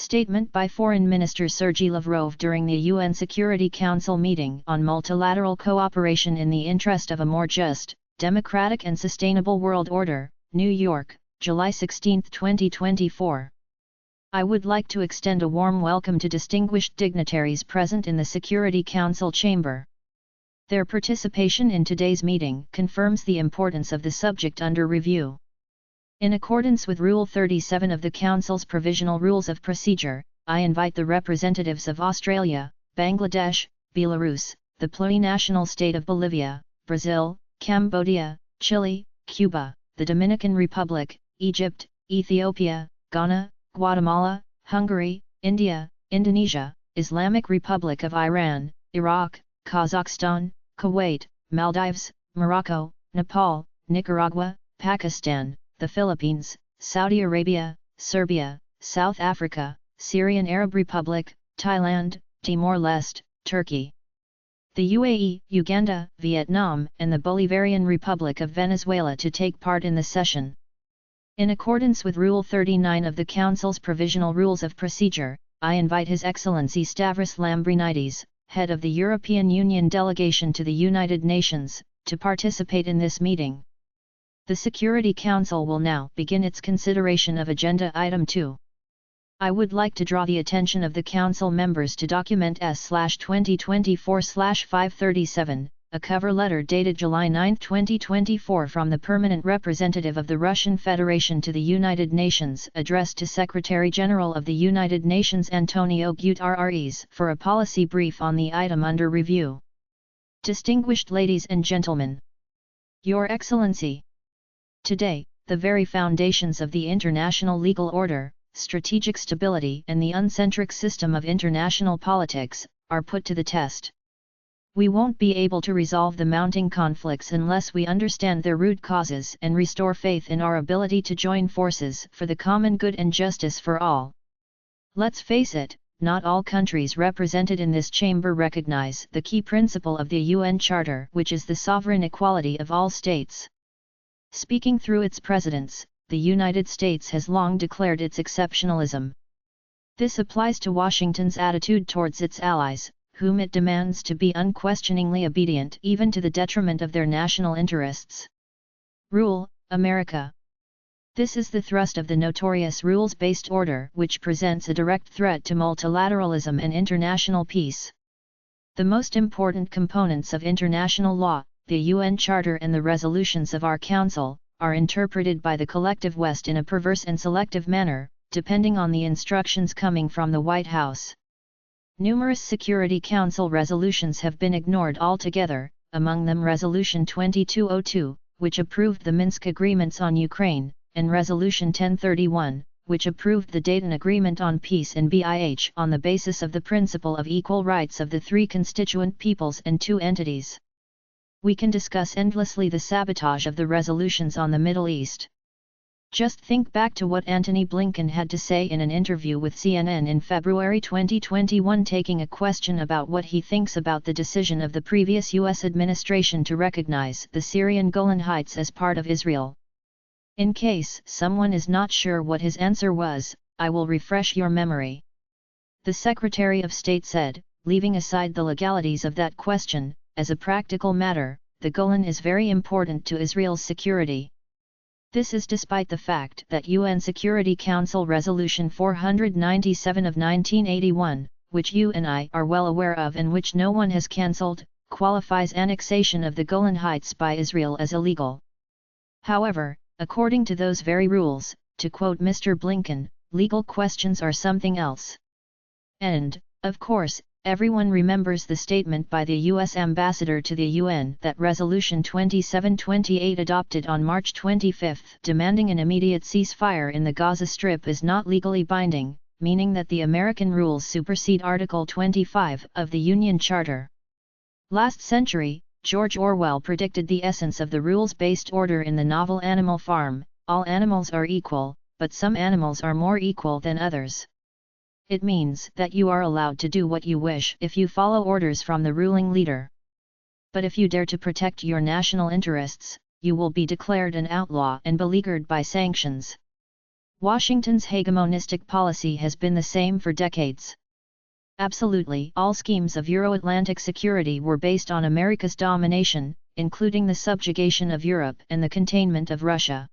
Statement by Foreign Minister Sergey Lavrov during the UN Security Council meeting on multilateral cooperation in the interest of a more just, democratic and sustainable world order, New York, July 16, 2024. I would like to extend a warm welcome to distinguished dignitaries present in the Security Council chamber. Their participation in today's meeting confirms the importance of the subject under review. In accordance with Rule 37 of the Council's Provisional Rules of Procedure, I invite the representatives of Australia, Bangladesh, Belarus, the plurinational state of Bolivia, Brazil, Cambodia, Chile, Cuba, the Dominican Republic, Egypt, Ethiopia, Ghana, Guatemala, Hungary, India, Indonesia, Islamic Republic of Iran, Iraq, Kazakhstan, Kuwait, Maldives, Morocco, Nepal, Nicaragua, Pakistan, the Philippines, Saudi Arabia, Serbia, South Africa, Syrian Arab Republic, Thailand, Timor-Leste, Turkey, the UAE, Uganda, Vietnam, and the Bolivarian Republic of Venezuela to take part in the session. In accordance with Rule 39 of the Council's Provisional Rules of Procedure, I invite His Excellency Stavros Lambrinidis, head of the European Union delegation to the United Nations, to participate in this meeting. The Security Council will now begin its consideration of Agenda Item 2. I would like to draw the attention of the Council members to Document S/2024/537, a cover letter dated July 9, 2024 from the Permanent Representative of the Russian Federation to the United Nations addressed to Secretary-General of the United Nations Antonio Guterres for a policy brief on the item under review. Distinguished ladies and gentlemen, Your Excellency, today, the very foundations of the international legal order, strategic stability and the uncentric system of international politics, are put to the test. We won't be able to resolve the mounting conflicts unless we understand their root causes and restore faith in our ability to join forces for the common good and justice for all. Let's face it, not all countries represented in this chamber recognize the key principle of the UN Charter, which is the sovereign equality of all states. Speaking through its presidents, the United States has long declared its exceptionalism. This applies to Washington's attitude towards its allies, whom it demands to be unquestioningly obedient even to the detriment of their national interests. Rule, America. This is the thrust of the notorious rules-based order which presents a direct threat to multilateralism and international peace. The most important components of international law, the UN Charter and the resolutions of our Council, are interpreted by the collective West in a perverse and selective manner, depending on the instructions coming from the White House. Numerous Security Council resolutions have been ignored altogether, among them Resolution 2202, which approved the Minsk Agreements on Ukraine, and Resolution 1031, which approved the Dayton Agreement on Peace and BIH on the basis of the principle of equal rights of the three constituent peoples and two entities. We can discuss endlessly the sabotage of the resolutions on the Middle East. Just think back to what Antony Blinken had to say in an interview with CNN in February 2021, taking a question about what he thinks about the decision of the previous U.S. administration to recognize the Syrian Golan Heights as part of Israel. In case someone is not sure what his answer was, I will refresh your memory. The Secretary of State said, leaving aside the legalities of that question, as a practical matter, the Golan is very important to Israel's security. This is despite the fact that UN Security Council Resolution 497 of 1981, which you and I are well aware of and which no one has cancelled, qualifies annexation of the Golan Heights by Israel as illegal. However, according to those very rules, to quote Mr. Blinken, legal questions are something else. And, of course, everyone remembers the statement by the U.S. Ambassador to the UN that Resolution 2728 adopted on March 25 demanding an immediate ceasefire in the Gaza Strip is not legally binding, meaning that the American rules supersede Article 25 of the Union Charter. Last century, George Orwell predicted the essence of the rules-based order in the novel Animal Farm: all animals are equal, but some animals are more equal than others. It means that you are allowed to do what you wish if you follow orders from the ruling leader. But if you dare to protect your national interests, you will be declared an outlaw and beleaguered by sanctions. Washington's hegemonistic policy has been the same for decades. Absolutely all schemes of Euro-Atlantic security were based on America's domination, including the subjugation of Europe and the containment of Russia.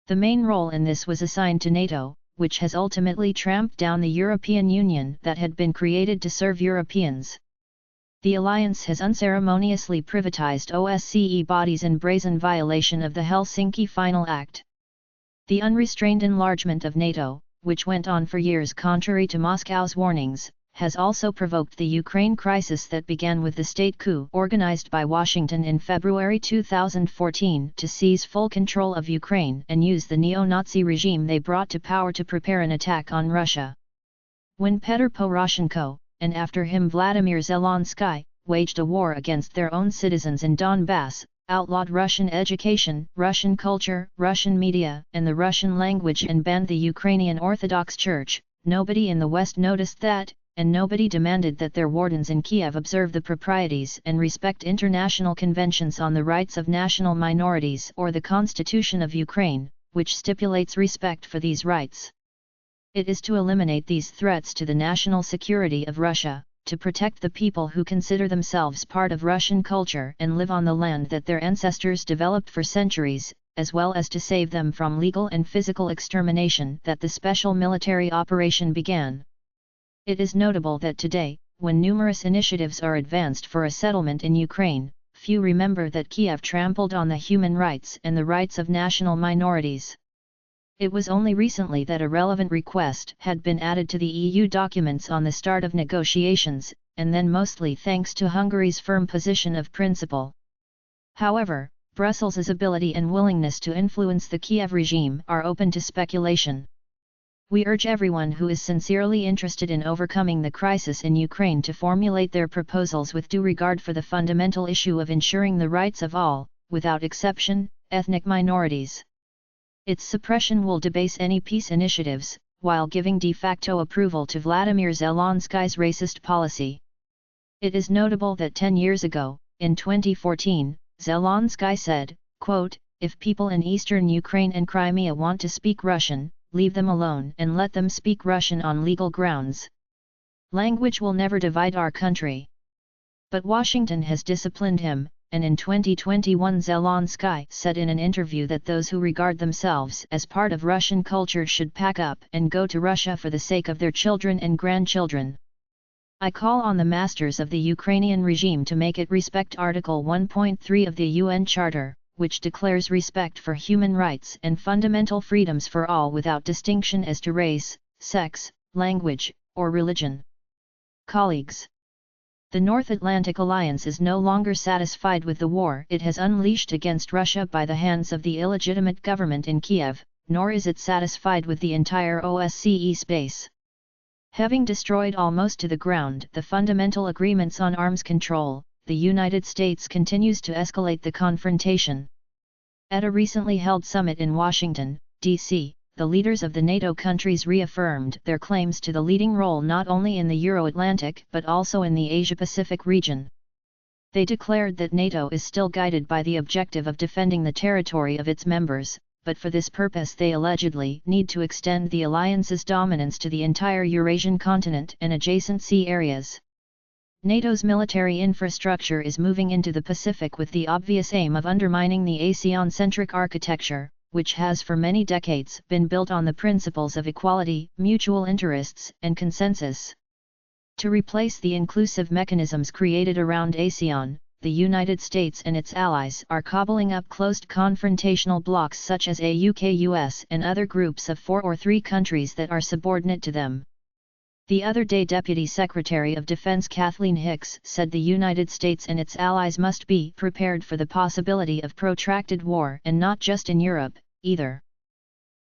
The main role in this was assigned to NATO, which has ultimately tramped down the European Union that had been created to serve Europeans. The alliance has unceremoniously privatized OSCE bodies in brazen violation of the Helsinki Final Act. The unrestrained enlargement of NATO, which went on for years contrary to Moscow's warnings, has also provoked the Ukraine crisis that began with the state coup organized by Washington in February 2014 to seize full control of Ukraine and use the neo-Nazi regime they brought to power to prepare an attack on Russia. When Petro Poroshenko, and after him Vladimir Zelensky, waged a war against their own citizens in Donbass, outlawed Russian education, Russian culture, Russian media, and the Russian language and banned the Ukrainian Orthodox Church, nobody in the West noticed that, and nobody demanded that their wardens in Kiev observe the proprieties and respect international conventions on the rights of national minorities or the Constitution of Ukraine, which stipulates respect for these rights. It is to eliminate these threats to the national security of Russia, to protect the people who consider themselves part of Russian culture and live on the land that their ancestors developed for centuries, as well as to save them from legal and physical extermination that the special military operation began. It is notable that today, when numerous initiatives are advanced for a settlement in Ukraine, few remember that Kiev trampled on the human rights and the rights of national minorities. It was only recently that a relevant request had been added to the EU documents on the start of negotiations, and then mostly thanks to Hungary's firm position of principle. However, Brussels' ability and willingness to influence the Kiev regime are open to speculation. We urge everyone who is sincerely interested in overcoming the crisis in Ukraine to formulate their proposals with due regard for the fundamental issue of ensuring the rights of all, without exception, ethnic minorities. Its suppression will debase any peace initiatives, while giving de facto approval to Vladimir Zelensky's racist policy. It is notable that 10 years ago, in 2014, Zelensky said, quote, "If people in eastern Ukraine and Crimea want to speak Russian, leave them alone and let them speak Russian on legal grounds. Language will never divide our country." But Washington has disciplined him, and in 2021 Zelensky said in an interview that those who regard themselves as part of Russian culture should pack up and go to Russia for the sake of their children and grandchildren. I call on the masters of the Ukrainian regime to make it respect Article 1.3 of the UN Charter, which declares respect for human rights and fundamental freedoms for all without distinction as to race, sex, language, or religion. Colleagues, the North Atlantic Alliance is no longer satisfied with the war it has unleashed against Russia by the hands of the illegitimate government in Kiev, nor is it satisfied with the entire OSCE space. Having destroyed almost to the ground the fundamental agreements on arms control, the United States continues to escalate the confrontation. At a recently held summit in Washington, D.C., the leaders of the NATO countries reaffirmed their claims to the leading role not only in the Euro-Atlantic but also in the Asia-Pacific region. They declared that NATO is still guided by the objective of defending the territory of its members, but for this purpose they allegedly need to extend the alliance's dominance to the entire Eurasian continent and adjacent sea areas. NATO's military infrastructure is moving into the Pacific with the obvious aim of undermining the ASEAN-centric architecture, which has for many decades been built on the principles of equality, mutual interests, and consensus. To replace the inclusive mechanisms created around ASEAN, the United States and its allies are cobbling up closed confrontational blocs such as AUKUS and other groups of 4 or 3 countries that are subordinate to them. The other day Deputy Secretary of Defense Kathleen Hicks said the United States and its allies must be prepared for the possibility of protracted war, and not just in Europe, either.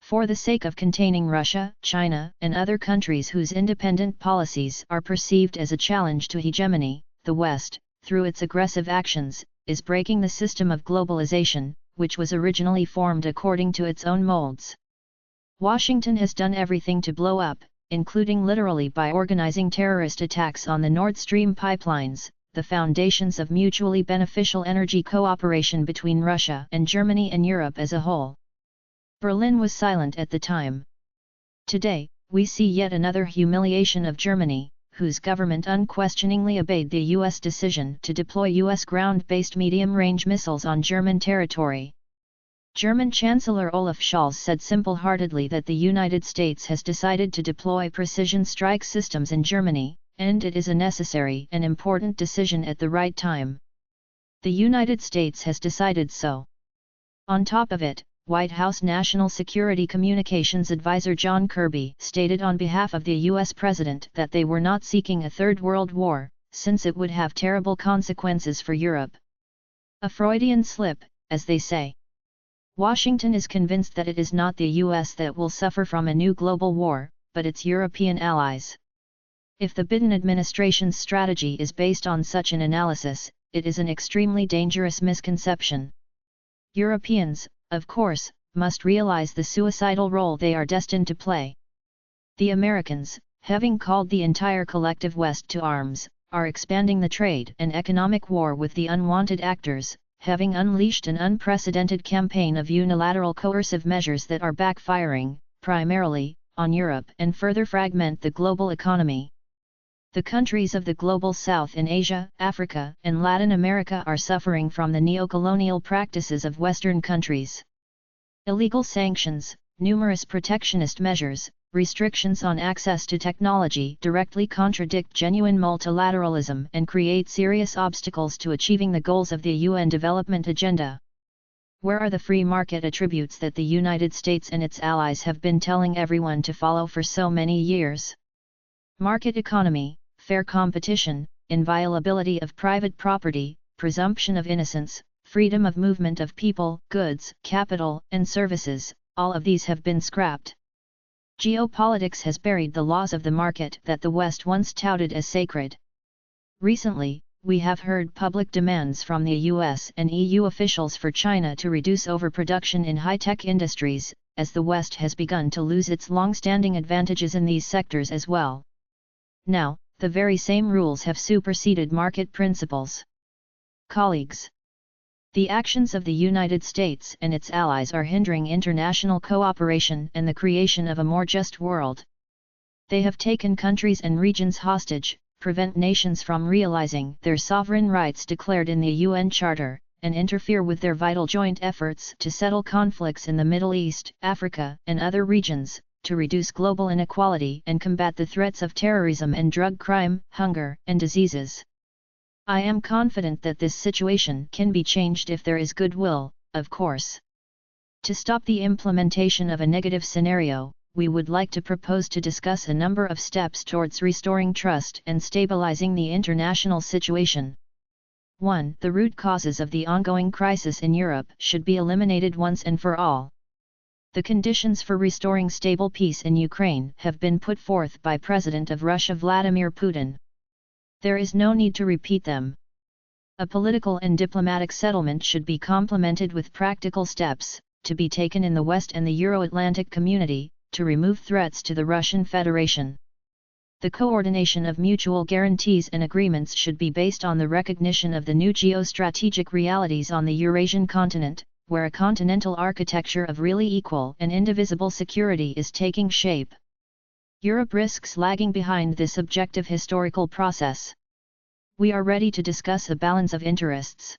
For the sake of containing Russia, China, and other countries whose independent policies are perceived as a challenge to hegemony, the West, through its aggressive actions, is breaking the system of globalization, which was originally formed according to its own molds. Washington has done everything to blow up, including literally by organizing terrorist attacks on the Nord Stream pipelines, the foundations of mutually beneficial energy cooperation between Russia and Germany and Europe as a whole. Berlin was silent at the time. Today, we see yet another humiliation of Germany, whose government unquestioningly obeyed the U.S. decision to deploy U.S. ground-based medium-range missiles on German territory. German Chancellor Olaf Scholz said simple-heartedly that the United States has decided to deploy precision strike systems in Germany, and it is a necessary and important decision at the right time. The United States has decided so. On top of it, White House National Security Communications Advisor John Kirby stated on behalf of the U.S. President that they were not seeking a Third World War, since it would have terrible consequences for Europe. A Freudian slip, as they say. Washington is convinced that it is not the U.S. that will suffer from a new global war, but its European allies. If the Biden administration's strategy is based on such an analysis, it is an extremely dangerous misconception. Europeans, of course, must realize the suicidal role they are destined to play. The Americans, having called the entire collective West to arms, are expanding the trade and economic war with the unwanted actors, having unleashed an unprecedented campaign of unilateral coercive measures that are backfiring, primarily, on Europe and further fragment the global economy. The countries of the Global South in Asia, Africa, and Latin America are suffering from the neo-colonial practices of Western countries. Illegal sanctions, numerous protectionist measures, restrictions on access to technology directly contradict genuine multilateralism and create serious obstacles to achieving the goals of the UN Development Agenda. Where are the free market attributes that the United States and its allies have been telling everyone to follow for so many years? Market economy, fair competition, inviolability of private property, presumption of innocence, freedom of movement of people, goods, capital, and services, all of these have been scrapped. Geopolitics has buried the laws of the market that the West once touted as sacred. Recently, we have heard public demands from the US and EU officials for China to reduce overproduction in high-tech industries, as the West has begun to lose its long-standing advantages in these sectors as well. Now, the very same rules have superseded market principles. Colleagues, the actions of the United States and its allies are hindering international cooperation and the creation of a more just world. They have taken countries and regions hostage, prevent nations from realizing their sovereign rights declared in the UN Charter, and interfere with their vital joint efforts to settle conflicts in the Middle East, Africa, and other regions, to reduce global inequality and combat the threats of terrorism and drug crime, hunger, and diseases. I am confident that this situation can be changed if there is goodwill, of course. To stop the implementation of a negative scenario, we would like to propose to discuss a number of steps towards restoring trust and stabilizing the international situation. 1. The root causes of the ongoing crisis in Europe should be eliminated once and for all. The conditions for restoring stable peace in Ukraine have been put forth by President of Russia Vladimir Putin. There is no need to repeat them. A political and diplomatic settlement should be complemented with practical steps, to be taken in the West and the Euro-Atlantic community, to remove threats to the Russian Federation. The coordination of mutual guarantees and agreements should be based on the recognition of the new geostrategic realities on the Eurasian continent, where a continental architecture of really equal and indivisible security is taking shape. Europe risks lagging behind this objective historical process. We are ready to discuss a balance of interests.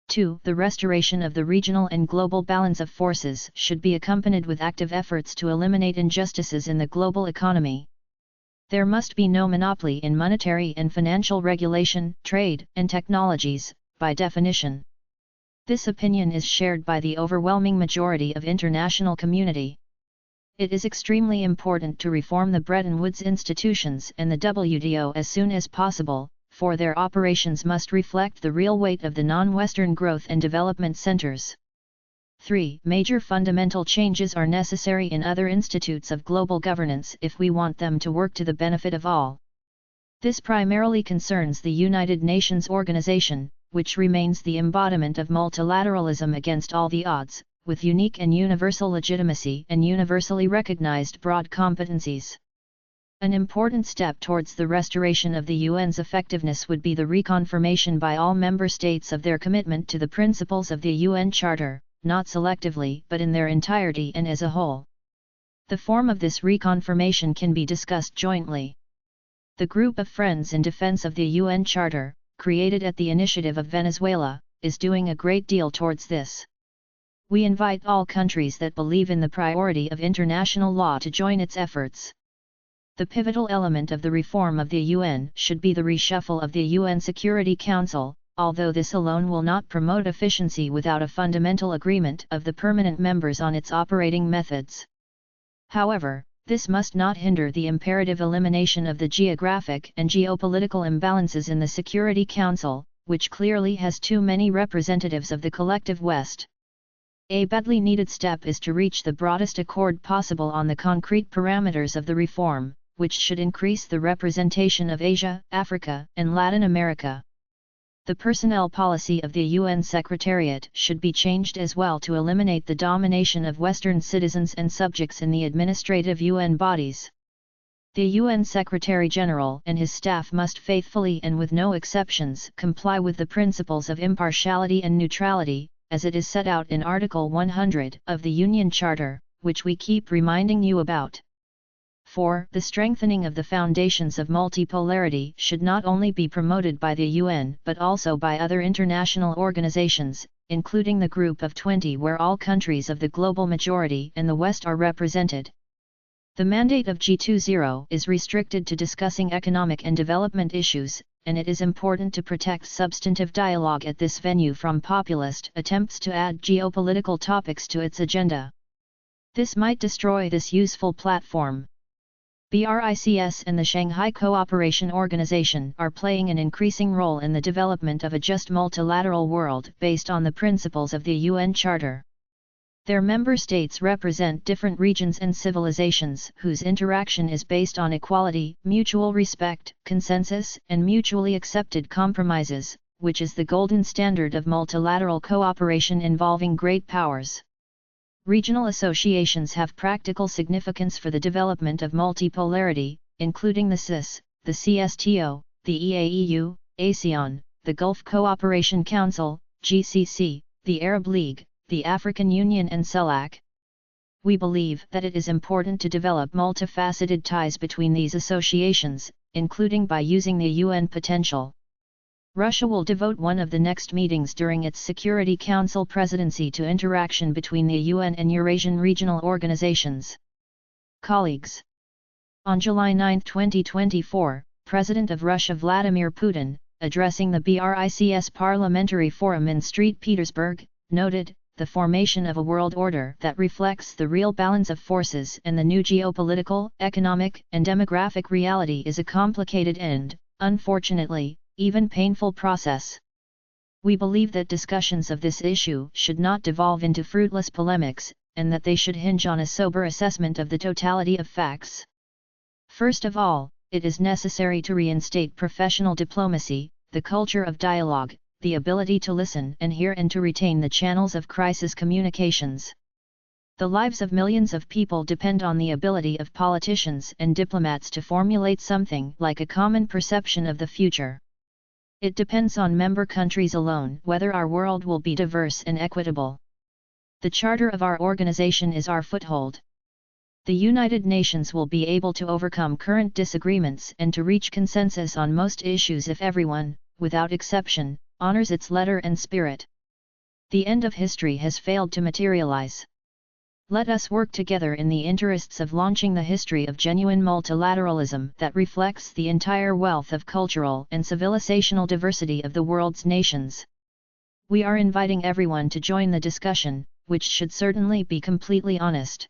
2. The restoration of the regional and global balance of forces should be accompanied with active efforts to eliminate injustices in the global economy. There must be no monopoly in monetary and financial regulation, trade, and technologies, by definition. This opinion is shared by the overwhelming majority of international community. It is extremely important to reform the Bretton Woods institutions and the WTO as soon as possible, for their operations must reflect the real weight of the non-Western growth and development centers. 3. Major fundamental changes are necessary in other institutes of global governance if we want them to work to the benefit of all. This primarily concerns the United Nations organization, which remains the embodiment of multilateralism against all the odds, with unique and universal legitimacy and universally recognized broad competencies. An important step towards the restoration of the UN's effectiveness would be the reconfirmation by all member states of their commitment to the principles of the UN Charter, not selectively but in their entirety and as a whole. The form of this reconfirmation can be discussed jointly. The Group of Friends in Defense of the UN Charter, created at the initiative of Venezuela, is doing a great deal towards this. We invite all countries that believe in the priority of international law to join its efforts. The pivotal element of the reform of the UN should be the reshuffle of the UN Security Council, although this alone will not promote efficiency without a fundamental agreement of the permanent members on its operating methods. However, this must not hinder the imperative elimination of the geographic and geopolitical imbalances in the Security Council, which clearly has too many representatives of the collective West. A badly needed step is to reach the broadest accord possible on the concrete parameters of the reform, which should increase the representation of Asia, Africa, and Latin America. The personnel policy of the UN Secretariat should be changed as well to eliminate the domination of Western citizens and subjects in the administrative UN bodies. The UN Secretary-General and his staff must faithfully and with no exceptions comply with the principles of impartiality and neutrality, as it is set out in Article 100 of the Union Charter, which we keep reminding you about. 4. The strengthening of the foundations of multipolarity should not only be promoted by the UN but also by other international organizations, including the Group of 20 where all countries of the global majority and the West are represented. The mandate of G20 is restricted to discussing economic and development issues, and it is important to protect substantive dialogue at this venue from populist attempts to add geopolitical topics to its agenda. This might destroy this useful platform. BRICS and the Shanghai Cooperation Organization are playing an increasing role in the development of a just multilateral world based on the principles of the UN Charter. Their member states represent different regions and civilizations whose interaction is based on equality, mutual respect, consensus, and mutually accepted compromises, which is the golden standard of multilateral cooperation involving great powers. Regional associations have practical significance for the development of multipolarity, including the CIS, the CSTO, the EAEU, ASEAN, the Gulf Cooperation Council, GCC, the Arab League, the African Union and CELAC. We believe that it is important to develop multifaceted ties between these associations, including by using the UN potential. Russia will devote one of the next meetings during its Security Council presidency to interaction between the UN and Eurasian regional organizations. Colleagues. On July 9, 2024, President of Russia Vladimir Putin, addressing the BRICS Parliamentary Forum in St. Petersburg, noted, "The formation of a world order that reflects the real balance of forces and the new geopolitical, economic, and demographic reality is a complicated and, unfortunately, even painful process. We believe that discussions of this issue should not devolve into fruitless polemics, and that they should hinge on a sober assessment of the totality of facts. First of all, it is necessary to reinstate professional diplomacy, the culture of dialogue, the ability to listen and hear and to retain the channels of crisis communications. The lives of millions of people depend on the ability of politicians and diplomats to formulate something like a common perception of the future. It depends on member countries alone whether our world will be diverse and equitable. The charter of our organization is our foothold. The United Nations will be able to overcome current disagreements and to reach consensus on most issues if everyone, without exception, honors its letter and spirit. The end of history has failed to materialize. Let us work together in the interests of launching the history of genuine multilateralism that reflects the entire wealth of cultural and civilizational diversity of the world's nations. We are inviting everyone to join the discussion, which should certainly be completely honest.